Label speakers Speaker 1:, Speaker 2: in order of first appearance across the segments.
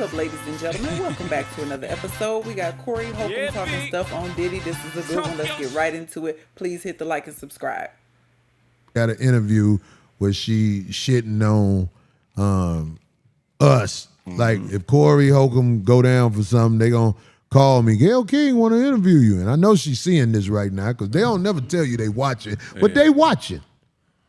Speaker 1: up, ladies and gentlemen? Welcome back to another episode. We got Corey Holcomb talking stuff on Diddy. This is a good one. Let's get right into it. Please hit the like and subscribe.
Speaker 2: Got an interview where she shitting on us. Like, if Corey Holcomb go down for something, they gonna call me, Gayle King want to interview you. And I know she's seeing this right now because they don't never tell you they watching, but they watching.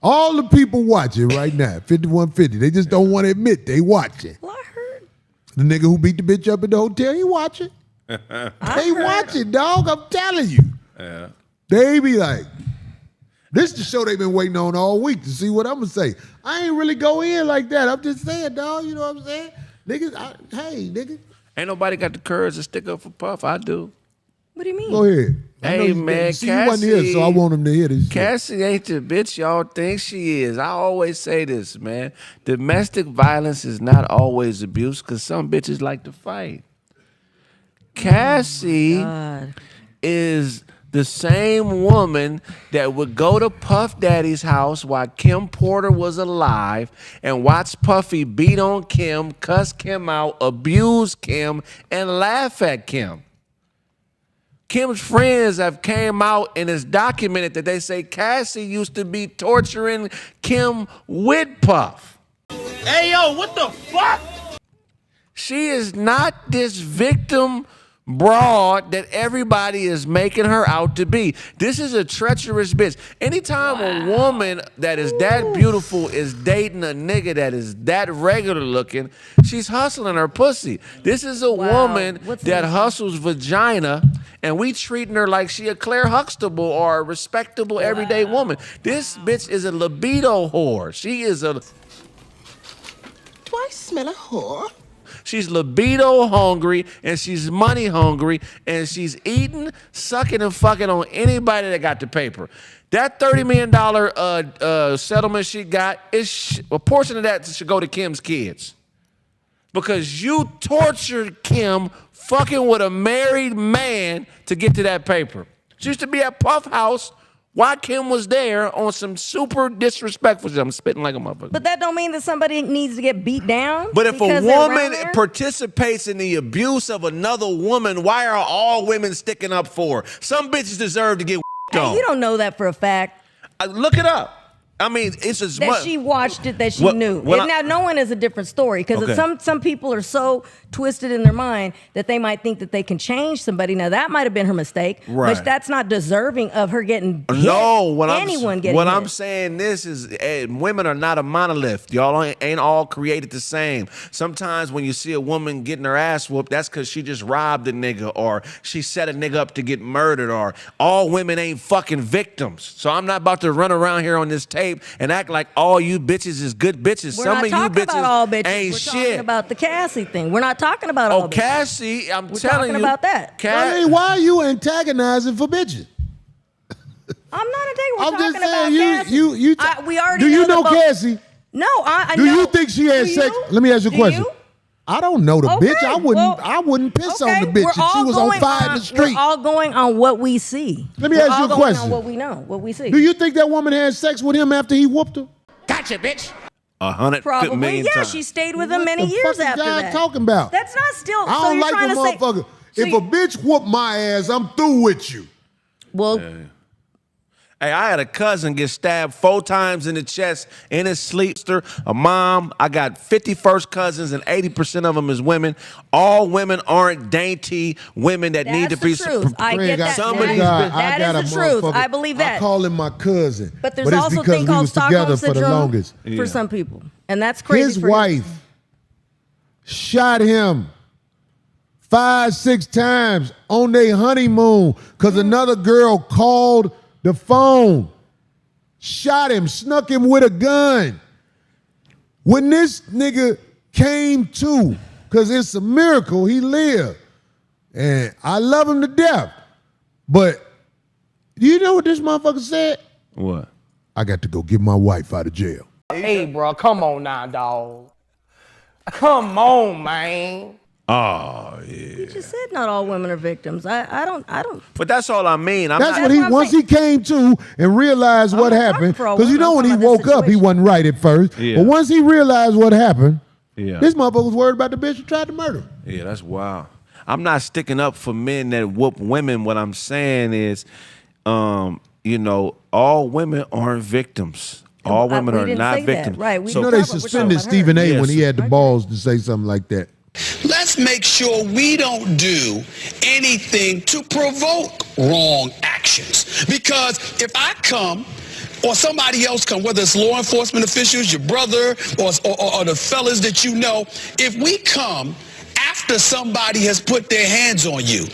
Speaker 2: All the people watching right now, 5150. They just don't want to admit they watching.
Speaker 3: Well, I heard.
Speaker 2: The nigga who beat the bitch up at the hotel, he watching. They watching, dog. I'm telling you.
Speaker 4: Yeah.
Speaker 2: They be like, this is the show they've been waiting on all week to see what I'm going to say. I ain't really go in like that. I'm just saying, dog. You know what I'm saying? Niggas, hey, nigga.
Speaker 4: Ain't nobody got the courage to stick up for Puff. I do.
Speaker 3: What do you mean?
Speaker 2: Go ahead.
Speaker 4: Hey, man,
Speaker 2: see, you wasn't here, so I want him to hear this shit.
Speaker 4: Cassie ain't the bitch y'all think she is. I always say this, man. Domestic violence is not always abuse because some bitches like to fight. Cassie is the same woman that would go to Puff Daddy's house while Kim Porter was alive and watch Puffy beat on Kim, cuss Kim out, abuse Kim, and laugh at Kim. Kim's friends have came out and it's documented that they say Cassie used to be torturing Kim with Puff.
Speaker 5: Hey, yo, what the fuck?
Speaker 4: She is not this victim broad that everybody is making her out to be. This is a treacherous bitch. Anytime a woman that is that beautiful is dating a nigga that is that regular looking, she's hustling her pussy. This is a woman that hustles vagina, and we treating her like she a Claire Huxtable or a respectable everyday woman. This bitch is a libido whore. She is a...
Speaker 5: Do I smell a whore?
Speaker 4: She's libido hungry and she's money hungry and she's eating, sucking, and fucking on anybody that got the paper. That $30 million settlement she got, a portion of that should go to Kim's kids. Because you tortured Kim fucking with a married man to get to that paper. She used to be at Puff House while Kim was there on some super disrespectful shit. I'm spitting like a motherfucker.
Speaker 3: But that don't mean that somebody needs to get beat down.
Speaker 4: But if a woman participates in the abuse of another woman, why are all women sticking up for her? Some bitches deserve to get on.
Speaker 3: You don't know that for a fact.
Speaker 4: Look it up. I mean, it's as much.
Speaker 3: That she watched it, that she knew. Now, knowing is a different story because some people are so twisted in their mind that they might think that they can change somebody. Now, that might have been her mistake, but that's not deserving of her getting hit.
Speaker 4: No,
Speaker 3: what
Speaker 4: I'm saying this is women are not a monolith. Y'all ain't all created the same. Sometimes when you see a woman getting her ass whooped, that's because she just robbed a nigga or she set a nigga up to get murdered or all women ain't fucking victims. So I'm not about to run around here on this tape and act like all you bitches is good bitches. Some of you bitches ain't
Speaker 3: We're
Speaker 4: shit.
Speaker 3: We're talking about the Cassie thing. We're not talking about all bitches.
Speaker 4: Cassie,
Speaker 3: We're talking about that.
Speaker 2: Why are you antagonizing for bitches?
Speaker 3: I'm not antagonizing.
Speaker 2: I'm just saying,
Speaker 3: Cassie. We already
Speaker 2: do you know
Speaker 3: both.
Speaker 2: Cassie?
Speaker 3: No, I
Speaker 2: do
Speaker 3: know.
Speaker 2: you think she had sex? Let me ask you a question. I don't know the bitch. I wouldn't piss on the bitch if she was on fire in the street.
Speaker 3: We're all going on what we see.
Speaker 2: Let me ask you a question.
Speaker 3: On what we know, what we see.
Speaker 2: Do you think that woman had sex with him after he whooped her?
Speaker 5: Gotcha, bitch.
Speaker 4: 100
Speaker 3: Probably,
Speaker 4: million times.
Speaker 3: She stayed with him many years after that.
Speaker 2: What the fuck is y'all talking about?
Speaker 3: That's not still.
Speaker 2: I don't like the motherfucker. If a bitch whoop my ass, I'm through with you.
Speaker 3: Well.
Speaker 4: Hey, I had a cousin get stabbed 4 times in the chest in his sleep. A mom. I got 50 first cousins, and 80% of them is women. All women aren't dainty women that need to be.
Speaker 3: That's the truth. I get that. That is the truth. I believe that.
Speaker 2: I call him my cousin.
Speaker 3: But there's also a thing called Stockholm Syndrome for some people. And that's crazy.
Speaker 2: His wife shot him 5, 6 times on their honeymoon because another girl called the phone, shot him, snuck him with a gun. When this nigga came to, because it's a miracle, he lived. And I love him to death. But do you know what this motherfucker said?
Speaker 4: What?
Speaker 2: I got to go get my wife out of jail.
Speaker 5: Hey, bro, come on now, dog. Come on, man.
Speaker 4: Oh, yeah.
Speaker 3: You just said not all women are victims. I don't.
Speaker 4: But that's all I mean.
Speaker 2: That's what once he came to and realized what happened, because you know when he woke up, he wasn't right at first. Yeah. But once he realized what happened,
Speaker 4: Yeah.
Speaker 2: This motherfucker was worried about the bitch who tried to murder him.
Speaker 4: Yeah, that's wild. I'm not sticking up for men that whoop women. What I'm saying is, you know, all women aren't victims. All women are not victims.
Speaker 3: Right.
Speaker 2: You know they suspended Stephen A. when he had the balls to say something like that.
Speaker 6: Let's make sure we don't do anything to provoke wrong actions. Because if I come or somebody else come, whether it's law enforcement officials, your brother, or the fellas that you know, if we come after somebody has put their hands on you,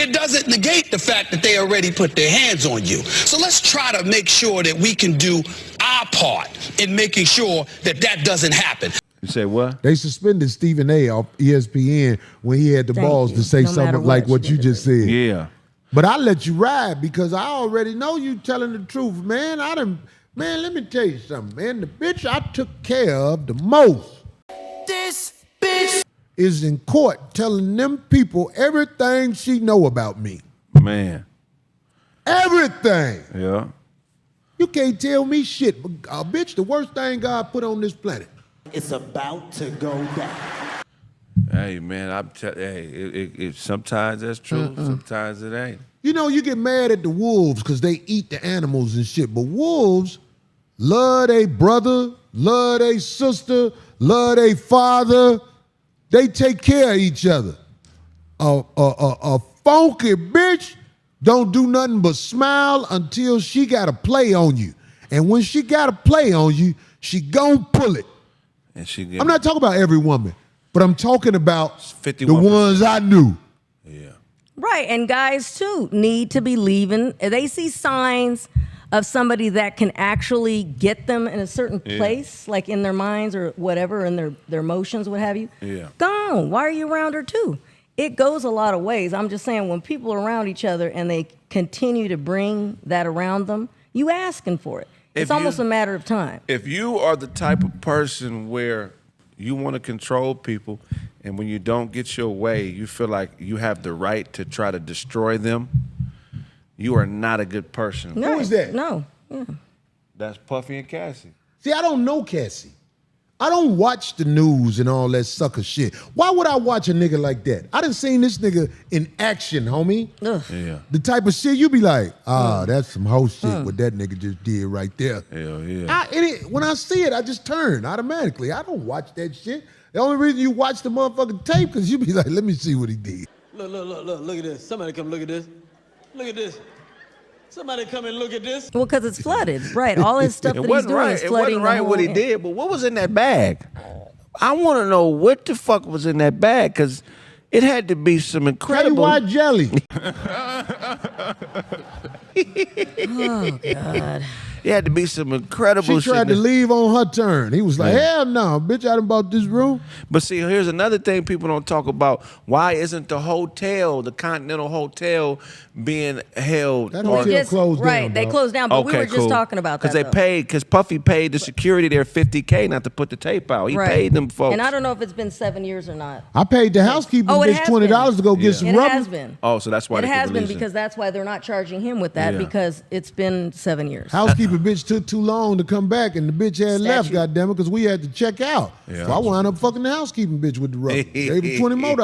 Speaker 6: it doesn't negate the fact that they already put their hands on you. So let's try to make sure that we can do our part in making sure that that doesn't happen.
Speaker 4: You say what?
Speaker 2: They suspended Stephen A. off ESPN when he had the balls to say something like what you just said.
Speaker 4: Yeah.
Speaker 2: But I let you ride because I already know you telling the truth, man. Man, let me tell you something, man. The bitch I took care of the most.
Speaker 6: This bitch
Speaker 2: is in court telling them people everything she know about me.
Speaker 4: Man.
Speaker 2: Everything.
Speaker 4: Yeah.
Speaker 2: You can't tell me shit. But, bitch, the worst thing God put on this planet.
Speaker 7: It's about to go down.
Speaker 4: Hey, man, sometimes that's true, sometimes it ain't.
Speaker 2: You know, you get mad at the wolves because they eat the animals and shit, but wolves love their brother, love their sister, love their father. They take care of each other. A funky bitch don't do nothing but smile until she got to play on you. And when she got to play on you, she gon' pull it.
Speaker 4: And
Speaker 2: I'm not talking about every woman, but I'm talking about the
Speaker 4: 51%.
Speaker 2: ones I knew.
Speaker 4: Yeah.
Speaker 3: Right, and guys too need to be leaving. They see signs of somebody that can actually get them in a certain place, like in their minds or whatever, in their emotions, what have you.
Speaker 4: Yeah.
Speaker 3: Gone. Why are you around her too? It goes a lot of ways. I'm just saying, when people are around each other and they continue to bring that around them, you asking for it. It's almost a matter of time.
Speaker 4: If you are the type of person where you want to control people, and when you don't get your way, you feel like you have the right to try to destroy them, you are not a good person.
Speaker 3: No,
Speaker 2: Who is that?
Speaker 3: No. Yeah.
Speaker 4: That's Puffy and Cassie.
Speaker 2: See, I don't know Cassie. I don't watch the news and all that sucker shit. Why would I watch a nigga like that? I done seen this nigga in action, homie.
Speaker 3: Ugh.
Speaker 4: Yeah.
Speaker 2: The type of shit you be like, that's some hoe shit what that nigga just did right there.
Speaker 4: Hell yeah.
Speaker 2: When I see it, I just turn automatically. I don't watch that shit. The only reason you watch the motherfucking tape because you be like, let me see what he did.
Speaker 8: Look at this. Somebody come look at this. Look at this. Somebody come and look at this.
Speaker 3: Well, because it's flooded, right? All his stuff that he's doing is flooding.
Speaker 4: It wasn't right what he did, but what was in that bag? I want to know what the fuck was in that bag, because it had to be some incredible...
Speaker 2: White jelly.
Speaker 3: Oh, God.
Speaker 4: It had to be some incredible shit.
Speaker 2: She tried to leave on her turn. He was like, hell no, bitch, I done bought this room.
Speaker 4: But see, here's another thing people don't talk about. Why isn't the hotel, the Continental Hotel, being held?
Speaker 2: That hotel closed down,
Speaker 3: right, they closed down, but we were just talking about that.
Speaker 4: Because Puffy paid the security there $50K not to put the tape out. He paid them folks.
Speaker 3: And I don't know if it's been 7 years or not.
Speaker 2: I paid the housekeeping bitch $20 to go get some rubber.
Speaker 3: It has been.
Speaker 4: Oh, so that's why
Speaker 3: it has been, because that's why they're not charging him with that, because it's been 7 years.
Speaker 2: Housekeeping bitch took too long to come back, and the bitch had left, goddammit, because we had to check out.
Speaker 4: Yeah,
Speaker 2: so I wound up fucking the housekeeping bitch with the rubber. Gave her $20 more.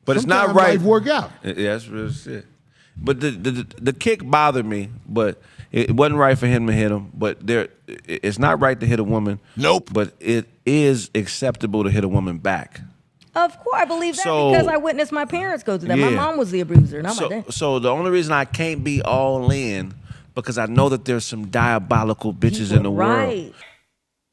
Speaker 4: But it's not right.
Speaker 2: Life work out.
Speaker 4: Yeah, that's real shit. But the kick bothered me, but it wasn't right for him to hit him. But it's not right to hit a woman.
Speaker 6: Nope.
Speaker 4: But it is acceptable to hit a woman back.
Speaker 3: Of course, I believe that because I witnessed my parents go through that. My mom was the abuser, not my dad.
Speaker 4: So the only reason I can't be all in, because I know that there's some diabolical bitches in the world.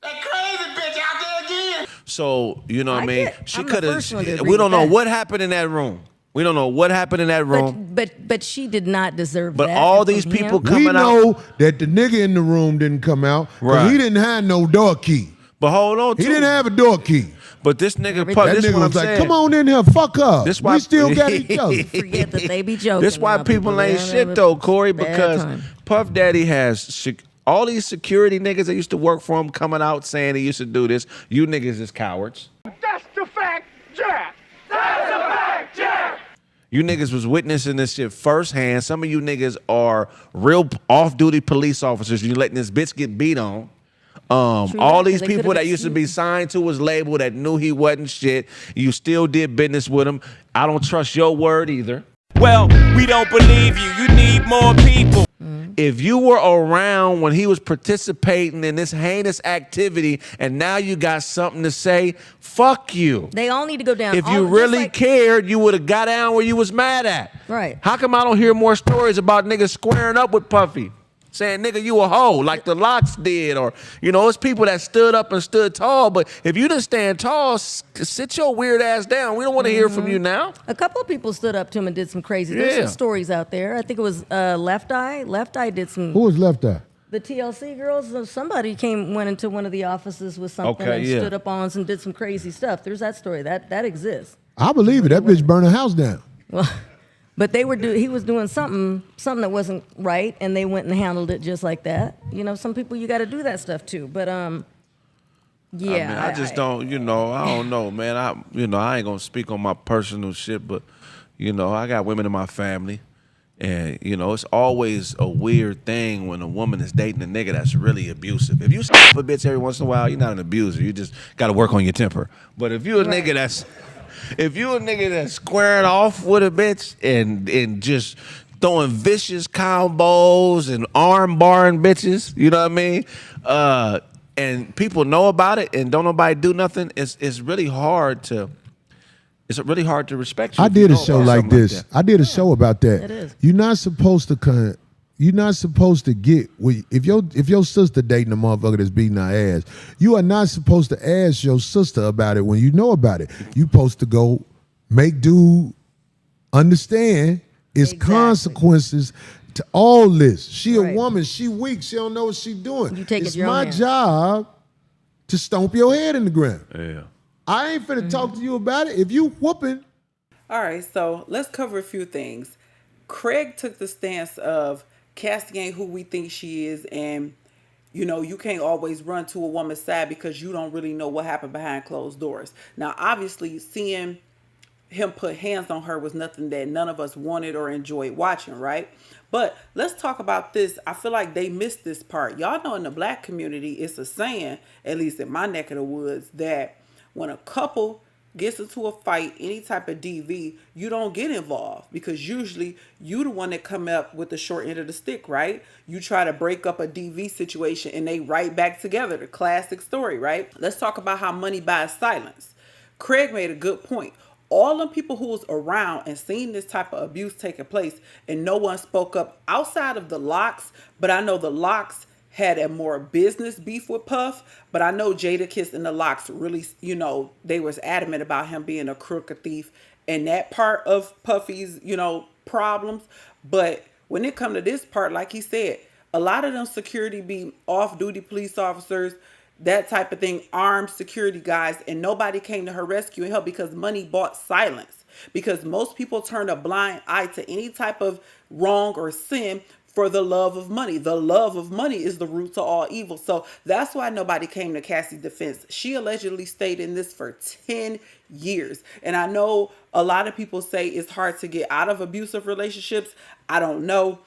Speaker 6: That crazy bitch out there again.
Speaker 4: So, you know what I mean? She
Speaker 3: I'm the
Speaker 4: could have.
Speaker 3: first one to agree
Speaker 4: We don't
Speaker 3: with
Speaker 4: know
Speaker 3: that.
Speaker 4: what happened in that room. We don't know what happened in that room.
Speaker 3: But she did not deserve
Speaker 4: But
Speaker 3: that.
Speaker 4: all these people
Speaker 2: We
Speaker 4: coming
Speaker 2: know
Speaker 4: out.
Speaker 2: that the nigga in the room didn't come out because
Speaker 4: Right.
Speaker 2: he didn't have no door key.
Speaker 4: But hold on,
Speaker 2: He didn't have a door key.
Speaker 4: But this nigga,
Speaker 2: That
Speaker 4: this
Speaker 2: nigga
Speaker 4: what I'm
Speaker 2: was like,
Speaker 4: saying.
Speaker 2: come on in here, fuck up.
Speaker 4: This why-
Speaker 2: we still got each other.
Speaker 3: Forget that they be joking.
Speaker 4: This why
Speaker 3: now,
Speaker 4: people ain't
Speaker 3: They
Speaker 4: shit
Speaker 3: have
Speaker 4: though,
Speaker 3: a
Speaker 4: Corey,
Speaker 3: bad
Speaker 4: because
Speaker 3: time.
Speaker 4: Puff Daddy has all these security niggas that used to work for him coming out saying he used to do this. You niggas is cowards.
Speaker 5: That's the fact, Jack. That's the fact, Jack.
Speaker 4: You niggas was witnessing this shit firsthand. Some of you niggas are real off-duty police officers. You letting this bitch get beat on. All these people that used to be signed to his label that knew he wasn't shit, you still did business with him. I don't trust your word either.
Speaker 9: Well, we don't believe you. You need more people.
Speaker 4: If you were around when he was participating in this heinous activity and now you got something to say, fuck you.
Speaker 3: They all need to go down.
Speaker 4: If you really cared, you would have got down where you was mad at.
Speaker 3: Right.
Speaker 4: How come I don't hear more stories about niggas squaring up with Puffy? Saying, nigga, you a hoe, like the Locks did. Or, it's people that stood up and stood tall. But if you didn't stand tall, sit your weird ass down. We don't want to hear from you now.
Speaker 3: A couple of people stood up to him and did some crazy. There's some stories out there. I think it was Left Eye. Left Eye did some.
Speaker 2: Who was Left Eye?
Speaker 3: The TLC girls. Somebody went into one of the offices with something and stood up on us and did some crazy stuff. There's that story. That exists.
Speaker 2: I believe it. That bitch burned a house down.
Speaker 3: Well. But he was doing something that wasn't right, and they went and handled it just like that. Some people you got to do that stuff too. But
Speaker 4: I just don't. I don't know, man. I ain't gonna speak on my personal shit, but I got women in my family, and it's always a weird thing when a woman is dating a nigga that's really abusive. If you slap a bitch every once in a while, you're not an abuser. You just got to work on your temper. But if you a nigga that's squaring off with a bitch and just throwing vicious combos and arm barring bitches, you know what I mean? And people know about it and don't nobody do nothing. It's really hard to respect you.
Speaker 2: I did a show like this. I did a show about that.
Speaker 3: It is.
Speaker 2: You're not supposed to get if your sister dating a motherfucker that's beating her ass, you are not supposed to ask your sister about it when you know about it. You supposed to go make dude understand its consequences to all this. She a woman, she weak, she don't know what she doing.
Speaker 3: You take
Speaker 2: it's
Speaker 3: your
Speaker 2: my
Speaker 3: own hand.
Speaker 2: job to stomp your head in the ground.
Speaker 4: Yeah.
Speaker 2: I ain't finna talk to you about it. If you whooping.
Speaker 1: All right, so let's cover a few things. Craig took the stance of Cassie ain't who we think she is, and you can't always run to a woman's side because you don't really know what happened behind closed doors. Now, obviously, seeing him put hands on her was nothing that none of us wanted or enjoyed watching, right? But let's talk about this. I feel like they missed this part. Y'all know in the black community, it's a saying, at least in my neck of the woods, that when a couple gets into a fight, any type of DV, you don't get involved because usually you the one that come up with the short end of the stick, right? You try to break up a DV situation and they right back together. The classic story, right? Let's talk about how money buys silence. Craig made a good point. All the people who was around and seen this type of abuse taking place and no one spoke up outside of the Locks, but I know the Locks had a more business beef with Puff, but I know Jadakiss and the Locks really, they was adamant about him being a crook, a thief, and that part of Puffy's, problems. But when it come to this part, like he said, a lot of them security be off-duty police officers, that type of thing, armed security guys, and nobody came to her rescue and help because money bought silence. Because most people turn a blind eye to any type of wrong or sin for the love of money. The love of money is the root to all evil. So that's why nobody came to Cassie's defense. She allegedly stayed in this for 10 years. And I know a lot of people say it's hard to get out of abusive relationships. I don't know,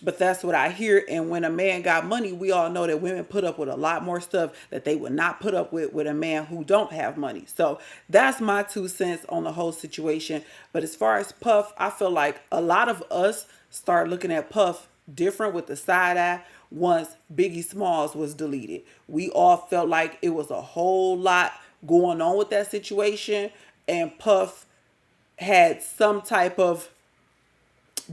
Speaker 1: but that's what I hear. And when a man got money, we all know that women put up with a lot more stuff that they would not put up with a man who don't have money. So that's my 2 cents on the whole situation. But as far as Puff, I feel like a lot of us start looking at Puff different with the side eye once Biggie Smalls was deleted. We all felt like it was a whole lot going on with that situation, and Puff had some type of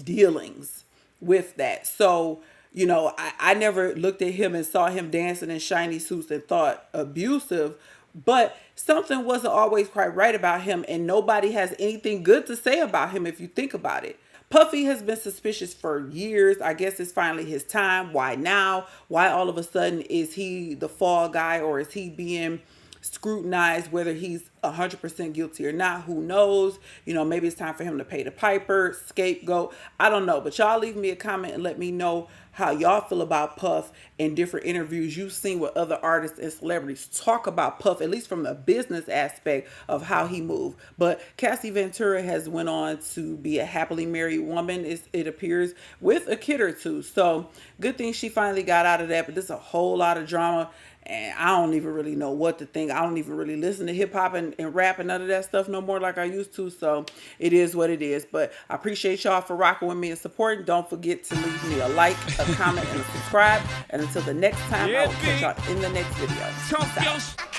Speaker 1: dealings with that. So, I never looked at him and saw him dancing in shiny suits and thought abusive, but something wasn't always quite right about him, and nobody has anything good to say about him if you think about it. Puffy has been suspicious for years. I guess it's finally his time. Why now? Why all of a sudden is he the fall guy, or is he being scrutinized whether he's 100% guilty or not? Who knows? Maybe it's time for him to pay the piper, scapegoat. I don't know. But y'all leave me a comment and let me know how y'all feel about Puff in different interviews you've seen with other artists and celebrities talk about Puff, at least from the business aspect of how he moved. But Cassie Ventura has went on to be a happily married woman, it appears, with a kid or two. So good thing she finally got out of that, but there's a whole lot of drama. And I don't even really know what to think. I don't even really listen to hip hop and rap and none of that stuff no more like I used to. So it is what it is. But I appreciate y'all for rocking with me and supporting. Don't forget to leave me a like, a comment, and a subscribe. And until the next time, I will catch y'all in the next video. Peace out.